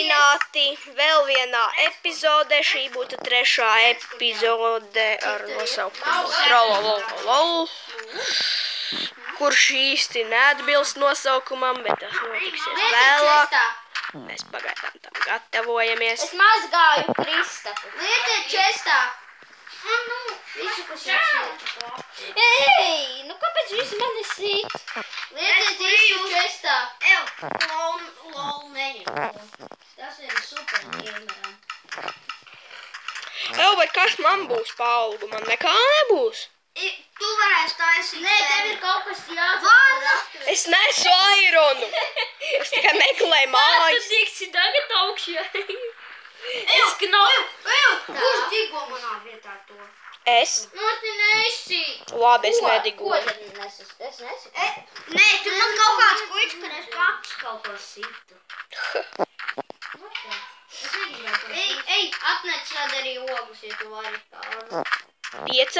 Sveicināti vēl vienā epizodē. Šī būtu 3. epizode ar nosaukumu Trololololol, kurš īsti neatbilst nosaukumam, bet tas notiksies vēlāk. Mēs pagaidām tam gatavojamies. Es mazgāju Kristapu. Lietiet čestā. Visu, kas jāsaka. Ei, nu kāpēc visi mani sit? Lietiet visu čestā. Lol neņem. Tas ir super gameram. Bet kas man būs pa algu? Man nekā nebūs. Tu varēsi taisīt. Nē, tev ir kaut kas Vana! Es nesu aironu. Es tikai meklēju mājas. Tu tiksi tagad augšļā. Kurš digo manā vietā to? Es? Marti, nesi. Labi, es Ko nedigoju. tad nesis? Es nesu. Nē, tur man kaut kāds kuģis, kad es pats kaut ko situ. Ej, atnec šādi arī ogus, ja tu vari tā. 5.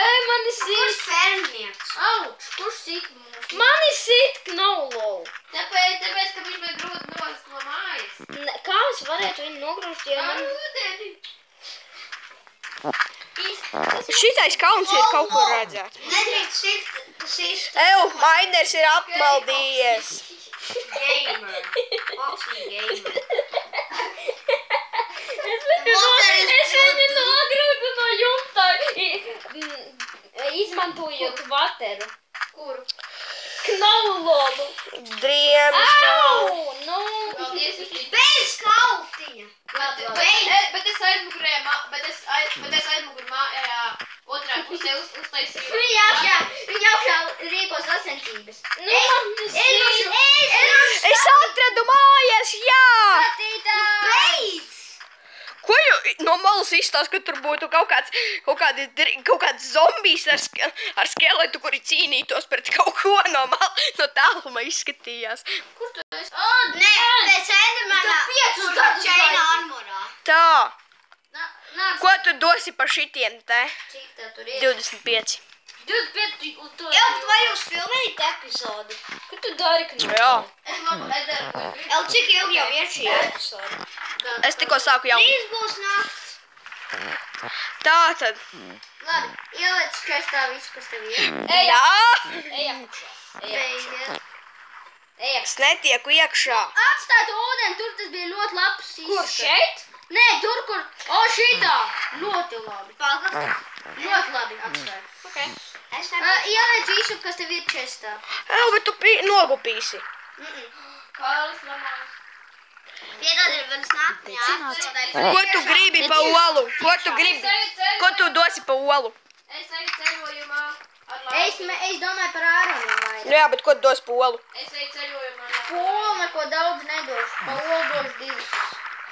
Ej, mani Kurš sit. fermnieks? Auč, kurš sit mūs? Mani sit Knaulow. Tāpēc, ka viņš bija grūti nolast no mājas. Kā es varētu viņu nogrūst, ja man... Šitais kauns ir kaut kur redzēts. Nedrīkst sist Mainers ir apmaldījies. gamer. Boxing gamer. Es viņu nogrūtu no jumta, izmantojot vateru. Kuru? Knaulolu. Driemas nav. Au, nu. Bez kautiņa. Bet es aizmugurē mājā otrā pusē uztaisīju. Viņa augšā rīkos sacensības. Es atradu mājas, jā! Beidz! Ko no malas izstāst, ka tur būtu kaut kāds zombijs ar skeletu, kuri cīnītos pret kaut ko no tāluma izskatījās. Kur tu esi? Nē, pēc Endermana Tu 5 gadus Chaina gaidi. armorā. Tā, Nāc, ko tu dosi par šitiem te? cik tā tur ir? 25. 25 un to... Vai jūs filmējat epizodu? Ko tu dari, Knaulow? Jā. Cik ilgi jau ir šī epizoda? Es tikko sāku jau. Drīz būs nakts. Tā tad. Labi, ieliec čestā visu, kas tev ir. Ej, Jā. ej apakšā. Beidziet. Ej Es netieku iekšā. Atstāt ūdeni, tur tas bija ļoti labs izskats. Kur šeit? Nē, tur, kur... O, šitā! Ļoti labi. Pagaid. Ļoti labi atstāj. Okay. Es nebūšu. Ieliec visu, kas tev ir čestā. Bet tu nogupīsi. Kāls lamās. Piedod, ir viens nakts. Ko tu gribi pa olu? Ko tu gribi? Ko tu dosi pa olu? Es eju ceļojumā ar lāpu. Es domāju par āroniem vai. Jā, bet ko tu dosi pa olu? Es eju ceļojumā ar lāpu. Polu neko daudz nedošu. Pa olu došu 2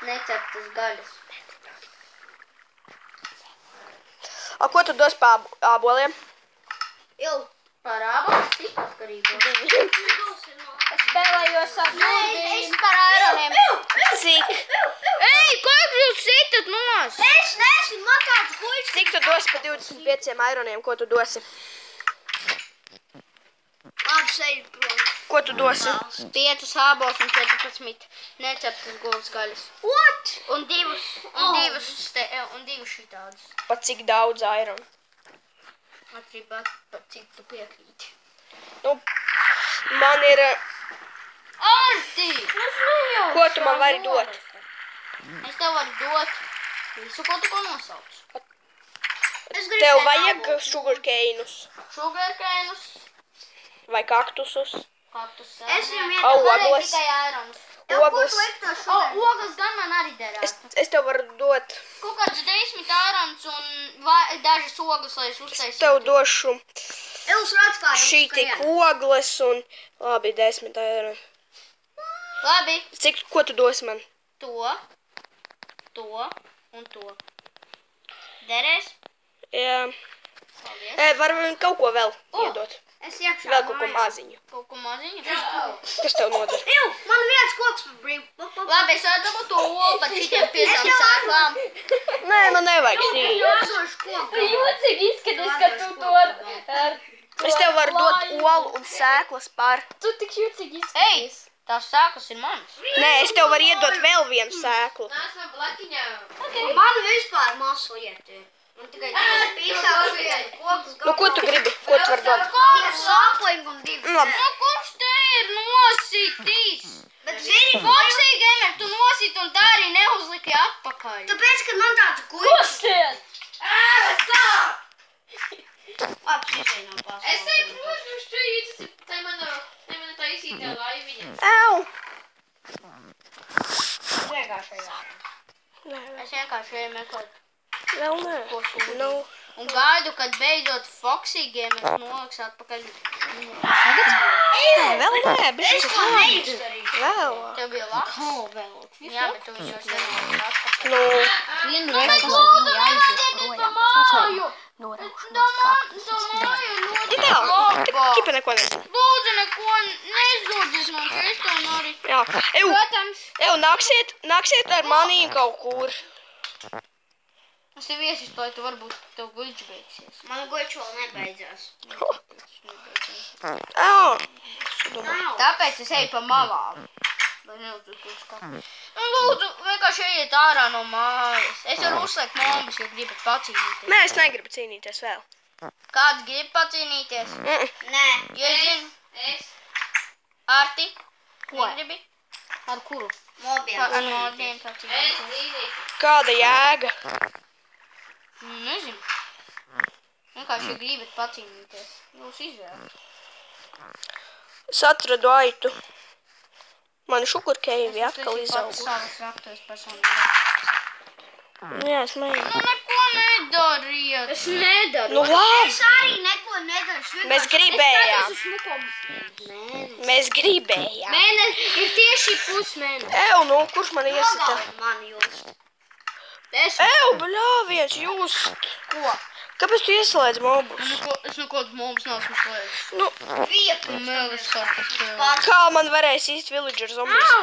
neceptas gaļas. Ko tu dosi pa āboliem? Par āboliem tikatkarību. Es spēlējos ar nūdīm. par āroniem. Cik? Ej, ko jūs sitat nos? Es neesmu makāts guļs. Cik tu dosi pa 25 aironiem? Ko tu dosi? Labi, seju prom. Ko tu dosi? 5 ābols un 14 neceptas gulas gaļas. What? Un 2 šitādus. Pa cik daudz aironu? Atkarībā par cik tu piekrīti. Nu, man ir... Arti! Ko tu man vari dot? Es tev varu dot visu, ko tu ko nosauc. Tev vajag sugarcane'us Sugarcane'us, vai kaktusus, kaktus. Es viņam ogles, tikai ērons. ogus. Ogas gan man arī derētu. Es tev varu dot, Kaut kāds 10 ērons un dažas ogas, lai es uztaisītu. tev došu Jūs redz, kā šī tik ogles un, labi, 10 eiro. Labi, Cik, ko tu dosi man? to un to. Derēs? Jā. Paldies. Var kaut ko vēl iedot? Es iekšā Vēl kaut ko maziņu. Kaut ko maziņu? Kas tev nodara? Man viens koks par brīvu. Labi, es atdabu to olu par šitiem 5 sēklām. Nē, man nevajag šī. Jāsošu koku. Jūcīgi izskatās, ka tu to ar Es tev varu dot olu un sēklas par. Tu tik jūcīgi izskaties. Tās sēklas ir manas. Nē, es tev varu iedot vēl vienu sēklu. Nāc no blakiņā. Man vispār maz lieta ir. Man tikai pīsāks kokus. Nu, ko tu gribi? Ko tu vari dot? Sāpling un divi. Labi. Nu, kurš te ir nositīs? Bet zini, Foxy Gamer, tu nosit un tā arī neuzliki atpakaļ. tāpēc, ka man tāds guļas. Labi, šis no pasaules. Es tevi, protams, šķīt, tai mana taisītā laiviņa. Au! Es vienkārši eju meklēt. Vēl nē. Nu. Un gaidu, kad beidzot Foxy Gamer noliks atpakaļ. Vēl nē, bišķi. Es to neizdarīšu. Vēl. Tev bija labs? Jā, bet tu viņu nenoliks atpakaļ. Nu. Vienu reizi tas ir viņa jāiziet projām. Kipa neko nezinu. Lūdzu, neko nezūdzies no šeit un arī. Jā. Protams. Nāksiet ar mani kaut kur. Es tev iesistoju, tu varbūt tev guļš beigsies. Man guļš vēl nebeidzās. Au. Tāpēc es eju pa malām. Nu, lūdzu, vienkārši ejiet ārā no mājas. Es varu uzslēgt mombas, ja gribat pacīnīties. Nē, es negribu cīnīties vēl. Kāds grib pacīnīties? Nē. Jo es zinu, Es. Arti, negribi? Ar kuru? Mobiem. Ar modiem Es pacīnīties. dzīvīšu. Kāda jēga? Nezinu. Vienkārši, ja gribat pacīnīties. Jūs izvēlat. Es atradu aitu. Man šukurkeivi atkal izaug. Savas raktuves personīgi. Jā, es mēģinu. Nu, neko nedariet. Es nedaru. Nu labi. Es arī neko nedaru. Mēs gribējām. Nē. Mēs gribējām. Mēnesis ir tieši pusmēnesis. Ew, nu, kurš man iesita? Man jūs. Ew, bļāviens, jūs. Ko? Kāpēc tu ieslēdz mobus? Es nekādu mombas neesmu slēdis. Nu, Mēlis kartas. kā man varēs īst villager zombies?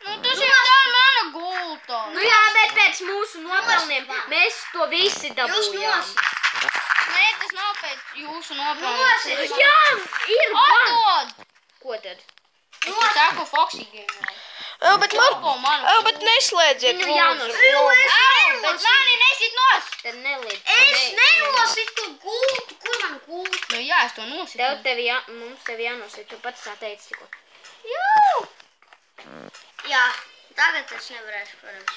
Nu, tas jau tā ir mana gulta. Nu jā, bet pēc mūsu nopelniem mēs to visi Jūs dabūjām. nosit. Nē, tas nav pēc jūsu nopelniem. Nosit. Jā, ir Atdod! Ko tad? Es te saku Foxy Gamer. Ew, bet man... Ko manu? Ew, bet neslēdziet Viņu lūdzu. jānosit. Bet mani nesit nos! Tad nelīdz. Es nenositu gultu. Kur man gultu? Nu jā, es to nositu. Mums tev jānosit, tu pats tā teici tikko. Jā, tagad es nevarēšu, protams.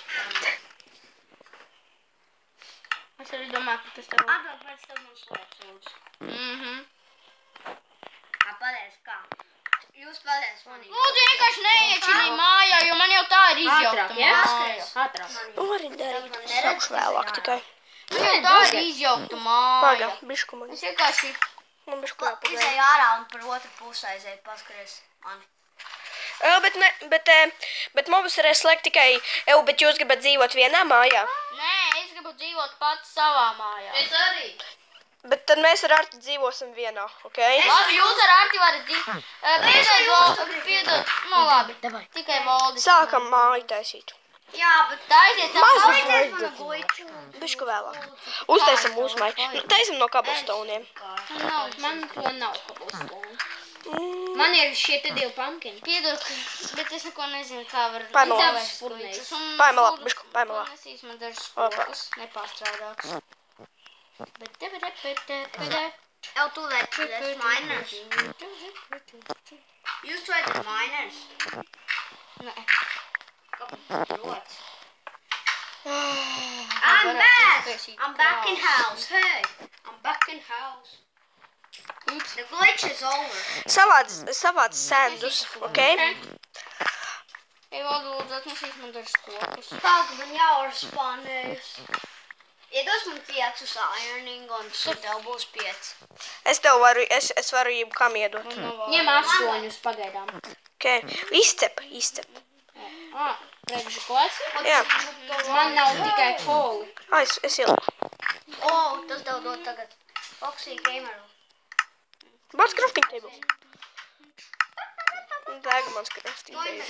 Es arī domāju, ka tas tev... Atdod pēc tam mums lietas, lūdzu. Padēs kā? Jūs padēs manī. Lūdzu, vienkārši neiečinī mājā, jo man jau tā ir izjaukta Ātrāk, jā? māja. Ātrāk. Nu, arī darīt. Sākšu vēlāk tikai. Man jau tā ir izjaukta māja. Paga, bišku man. Es vienkārši... Man bišku jāpagaida. Izēju ārā un par otru pusi aizēju paskaties mani. Bet mobus varēs slēgt tikai... Ew, bet jūs gribat dzīvot vienā mājā? Nē, es gribu dzīvot pats savā mājā. Es arī. Bet tad mēs ar Arti dzīvosim vienā, ok? Labi, jūs ar Arti varat dzīvot. Piedod, nu labi. Tikai Valdis. Sākam māju taisīt. Jā, bet Taisiet savu palīdzies mana guļu. Bišku vēlāk. Uztaisim mūsu māju. Taisim no kabelstoniem. Man to nav kabulstonu. Man ir šie te divi pumpkini. Piedod, bet es neko nezinu, kā var... Paimā labi. Davai spurniņus. Paimā labi, bišku, paimā labi. Nesīs man dažas kokus, nepārstrādāts. Jau tu vērtīsies miners. Jūs vērtīt miners. Nē. Kāpēc? I'm back! I'm back in house. Hey! I'm back in house. The glitch is over. Savāc sendus, ok? Ei, Valdi, lūdzu, atnesīs man dažas kokus. Tāda man jāuzspānējas. Iedos man 5 ironing un tev būs 5. Es varu jebkam iedot. Ņem 8 pagaidām. Ok, izcep. Redzi, ko esi? Jā. Man nav tikai koli. Es ieliku. O, tas tev dod tagad. Foxy Gamer. Bāc crafting table. Dēga mans crafting table.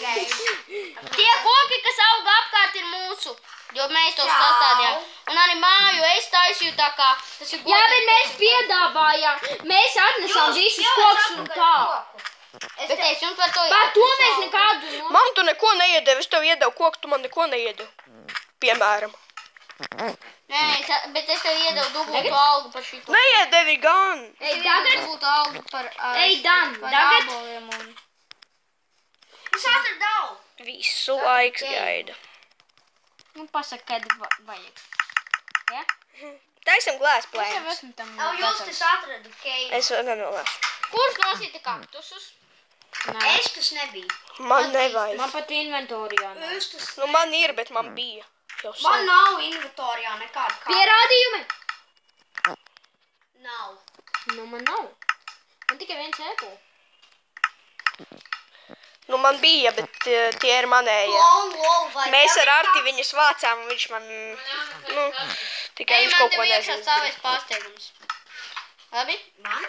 Tie koki, kas auga apkārt, ir mūsu, jo mēs tos sastādījām. Un arī māju es taisīju tā kā tas ir Jā, bet mēs piedāvājām. Mēs atnesām visus kokus un tā. Bet es jums par to... Par to mēs nekādu... Mam, tu neko neiedevi, es tev iedevu koku, tu man neko neiedevi. Piemēram. Nē, bet es tev iedevu dubultu algu par šito. Neiedevi gan. Ei, tagad... Dubultu algu par... Ei, Dan, par tagad... āboliem un... Es atradu. Visu laiks gaida. Nu, pasaka, kad vajag. Ja? Taisim glāzes Es jau plēnus. esmu tam Jūs tas atradu, Keina. Es vēl nenolēšu. Kurš nosita kaktusus? Es tas nebija. Man nevajag. Man pat inventorijā nav. Es tas... Nu, man ir, bet man bija. Jau Man sen. nav invatorijā nekāda kā. Pierādījumi? Nav. Nu, man nav. Man tikai viens Apple. Nu, man bija, bet tie ir manējie. Lol, vai... Mēs ar Arti viņus vācām, un viņš man, nu, tikai viņš kaut ko Man tev iekšā nezina. stāvēs pārsteigums. Labi? Man?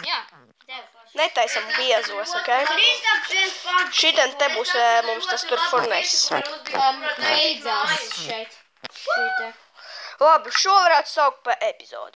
Jā. Tev. Netaisam biezos, ok? Kristaps viens pats. Šitien te būs mums tas tur furnēs. Beidzās šeit. Šī te. Labi, šo varētu saukt par epizodu.